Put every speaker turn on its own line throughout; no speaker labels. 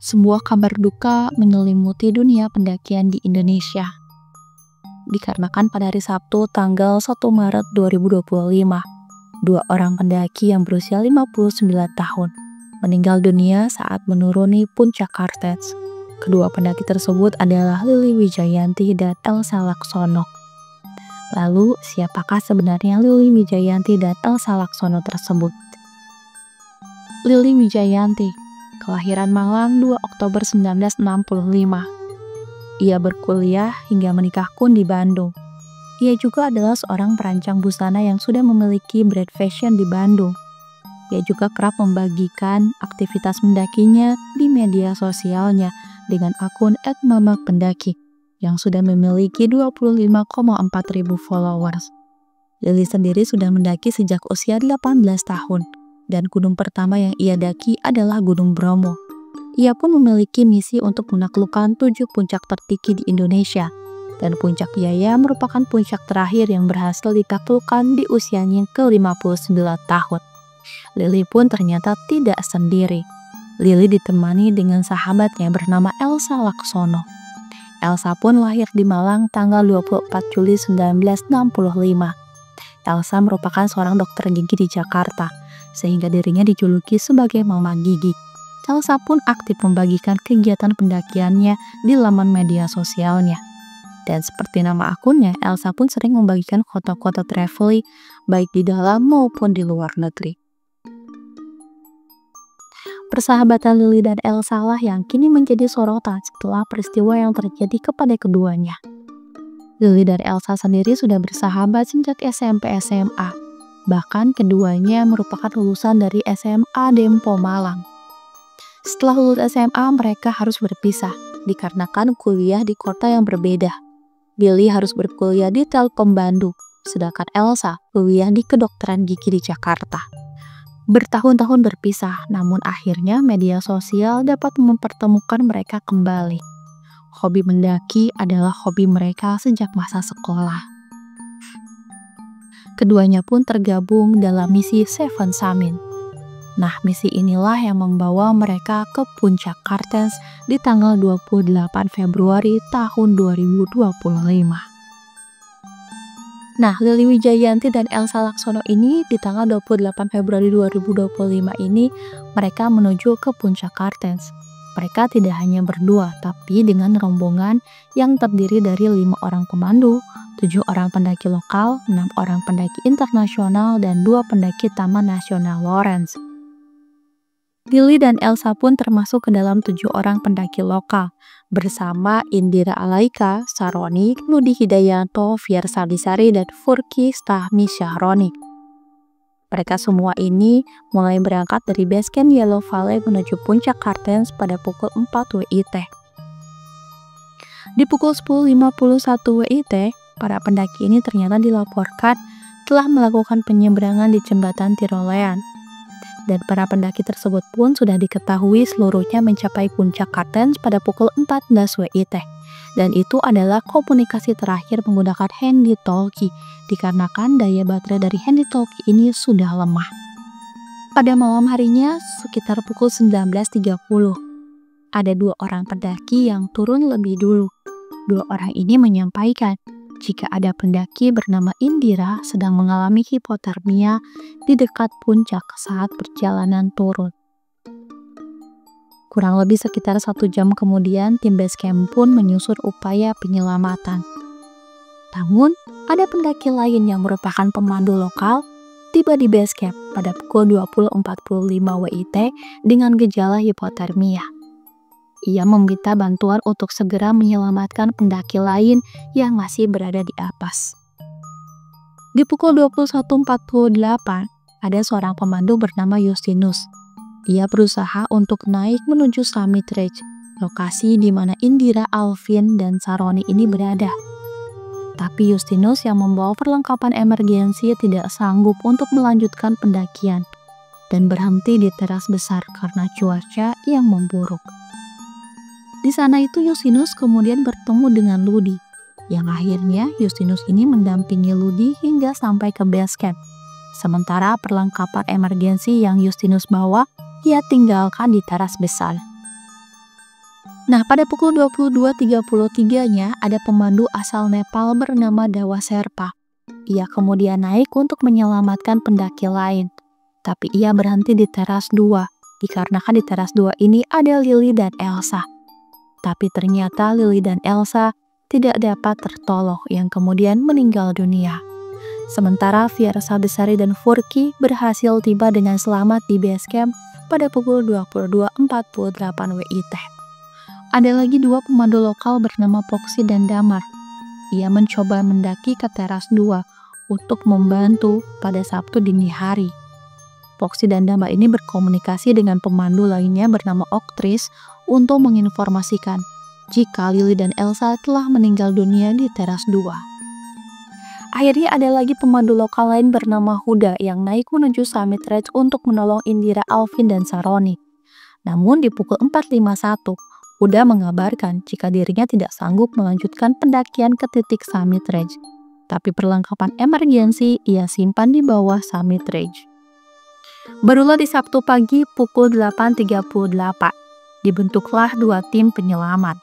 Sebuah kabar duka menyelimuti dunia pendakian di Indonesia. Dikarenakan pada hari Sabtu tanggal 1 Maret 2025, dua orang pendaki yang berusia 59 tahun meninggal dunia saat menuruni puncak Kartens. Kedua pendaki tersebut adalah Lily Wijayanti dan Elsa Laksono. Lalu, siapakah sebenarnya Lily Wijayanti dan Elsa Laksono tersebut? Lily Wijayanti, kelahiran Malang 2 Oktober 1965. Ia berkuliah hingga menikah pun di Bandung. Ia juga adalah seorang perancang busana yang sudah memiliki brand fashion di Bandung. Ia juga kerap membagikan aktivitas mendakinya di media sosialnya dengan akun @mamakpendaki yang sudah memiliki 25,4 ribu followers. Lily sendiri sudah mendaki sejak usia 18 tahun, dan gunung pertama yang ia daki adalah Gunung Bromo. Ia pun memiliki misi untuk menaklukkan 7 puncak tertinggi di Indonesia, dan puncak Jaya merupakan puncak terakhir yang berhasil ditaklukkan di usianya ke-59 tahun. Lily pun ternyata tidak sendiri. Lily ditemani dengan sahabatnya bernama Elsa Laksono. Elsa pun lahir di Malang tanggal 24 Juli 1965. Elsa merupakan seorang dokter gigi di Jakarta, sehingga dirinya dijuluki sebagai Mama Gigi. Elsa pun aktif membagikan kegiatan pendakiannya di laman media sosialnya. Dan seperti nama akunnya, Elsa pun sering membagikan foto-foto traveling baik di dalam maupun di luar negeri. Persahabatan Lily dan Elsa lah yang kini menjadi sorotan setelah peristiwa yang terjadi kepada keduanya. Lily dan Elsa sendiri sudah bersahabat sejak SMP SMA. Bahkan keduanya merupakan lulusan dari SMA Dempo Malang. Setelah lulus SMA, mereka harus berpisah dikarenakan kuliah di kota yang berbeda. Lily harus berkuliah di Telkom Bandung, sedangkan Elsa kuliah di kedokteran gigi di Jakarta. Bertahun-tahun berpisah, namun akhirnya media sosial dapat mempertemukan mereka kembali. Hobi mendaki adalah hobi mereka sejak masa sekolah. Keduanya pun tergabung dalam misi Seven Summit. Nah, misi inilah yang membawa mereka ke puncak Kartens di tanggal 28 Februari tahun 2025. Nah, Lily Wijayanti dan Elsa Laksono ini di tanggal 28 Februari 2025 ini mereka menuju ke puncak Kartens. Mereka tidak hanya berdua, tapi dengan rombongan yang terdiri dari 5 orang pemandu, 7 orang pendaki lokal, 6 orang pendaki internasional, dan 2 pendaki Taman Nasional Lawrence. Lily dan Elsa pun termasuk ke dalam 7 orang pendaki lokal, bersama Indira Alaika, Saroni, Nudi Hidayanto, Fiar Salisari, dan Furki Stahmi Syahroni. Mereka semua ini mulai berangkat dari basecamp Yellow Valley menuju puncak Kartens pada pukul 4 WIT. Di pukul 10.51 WIT, para pendaki ini ternyata dilaporkan telah melakukan penyeberangan di jembatan Tirolean. Dan para pendaki tersebut pun sudah diketahui seluruhnya mencapai puncak Kartens pada pukul 14 WIT. Dan itu adalah komunikasi terakhir menggunakan handy-talkie, dikarenakan daya baterai dari handy-talkie ini sudah lemah. Pada malam harinya, sekitar pukul 19.30, ada 2 orang pendaki yang turun lebih dulu. 2 orang ini menyampaikan jika ada pendaki bernama Indira sedang mengalami hipotermia di dekat puncak saat perjalanan turun. Kurang lebih sekitar 1 jam kemudian, tim basecamp pun menyusun upaya penyelamatan. Namun, ada pendaki lain yang merupakan pemandu lokal tiba di basecamp pada pukul 20.45 WIT dengan gejala hipotermia. Ia meminta bantuan untuk segera menyelamatkan pendaki lain yang masih berada di atas. Di pukul 21.48, ada seorang pemandu bernama Justinus. Ia berusaha untuk naik menuju Summit Ridge, lokasi di mana Indira, Alvin, dan Saroni ini berada. Tapi Justinus yang membawa perlengkapan emergensi tidak sanggup untuk melanjutkan pendakian dan berhenti di teras besar karena cuaca yang memburuk. Di sana itu Justinus kemudian bertemu dengan Ludi, yang akhirnya Justinus ini mendampingi Ludi hingga sampai ke base camp. Sementara perlengkapan emergensi yang Justinus bawa, ia tinggalkan di teras besar. Nah, pada pukul 22.33-nya ada pemandu asal Nepal bernama Dawa Sherpa. Ia kemudian naik untuk menyelamatkan pendaki lain. Tapi ia berhenti di teras 2, dikarenakan di teras 2 ini ada Lily dan Elsa. Tapi ternyata Lily dan Elsa tidak dapat tertolong yang kemudian meninggal dunia. Sementara Fiersa Besari dan Furki berhasil tiba dengan selamat di base camp pada pukul 22.48 WIT. Ada lagi 2 pemandu lokal bernama Poksi dan Damar. Ia mencoba mendaki ke teras 2 untuk membantu pada Sabtu dini hari. Poksi dan Damar ini berkomunikasi dengan pemandu lainnya bernama Oktris untuk menginformasikan jika Lily dan Elsa telah meninggal dunia di teras 2. Akhirnya ada lagi pemandu lokal lain bernama Huda yang naik menuju Summit Ridge untuk menolong Indira, Alvin, dan Saroni. Namun di pukul 4.51, Huda mengabarkan jika dirinya tidak sanggup melanjutkan pendakian ke titik Summit Ridge. Tapi perlengkapan emergensi ia simpan di bawah Summit Ridge. Barulah di Sabtu pagi pukul 8.38, dibentuklah 2 tim penyelamat.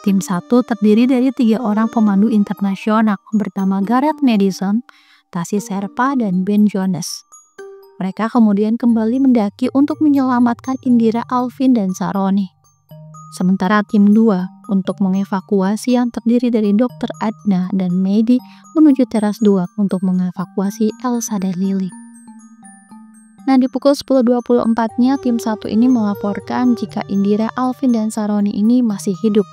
Tim 1 terdiri dari 3 orang pemandu internasional bernama Gareth Madison, Tassie Sherpa, dan Ben Jones. Mereka kemudian kembali mendaki untuk menyelamatkan Indira, Alvin, dan Saroni. Sementara tim 2 untuk mengevakuasi yang terdiri dari Dr. Adna dan Mehdi menuju teras 2 untuk mengevakuasi Elsa dan Lily. Nah, di pukul 10.24-nya tim 1 ini melaporkan jika Indira, Alvin, dan Saroni ini masih hidup,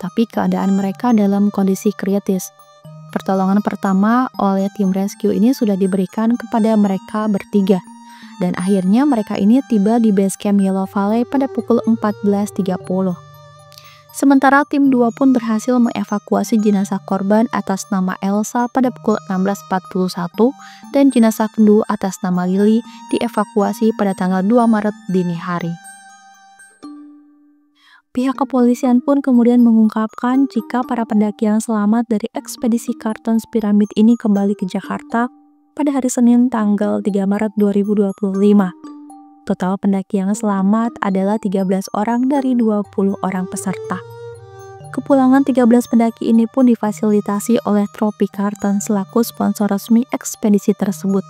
tapi keadaan mereka dalam kondisi kritis. Pertolongan pertama oleh tim rescue ini sudah diberikan kepada mereka bertiga, dan akhirnya mereka ini tiba di base camp Yellow Valley pada pukul 14.30. Sementara tim 2 pun berhasil mengevakuasi jenazah korban atas nama Elsa pada pukul 16.41 dan jenazah kedua atas nama Lily dievakuasi pada tanggal 2 Maret dini hari. Pihak kepolisian pun kemudian mengungkapkan jika para pendaki yang selamat dari ekspedisi Cartons Pyramid ini kembali ke Jakarta pada hari Senin tanggal 3 Maret 2025. Total pendaki yang selamat adalah 13 orang dari 20 orang peserta. Kepulangan 13 pendaki ini pun difasilitasi oleh Tropi Carton selaku sponsor resmi ekspedisi tersebut.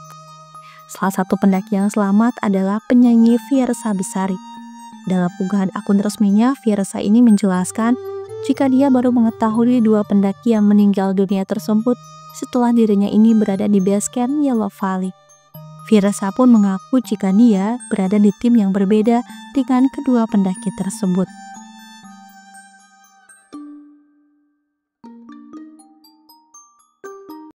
Salah satu pendaki yang selamat adalah penyanyi Fiersa Besari. Dalam unggahan akun resminya, Fiersa ini menjelaskan jika dia baru mengetahui 2 pendaki yang meninggal dunia tersebut setelah dirinya ini berada di base camp Yellow Valley. Fiersa pun mengaku jika dia berada di tim yang berbeda dengan kedua pendaki tersebut.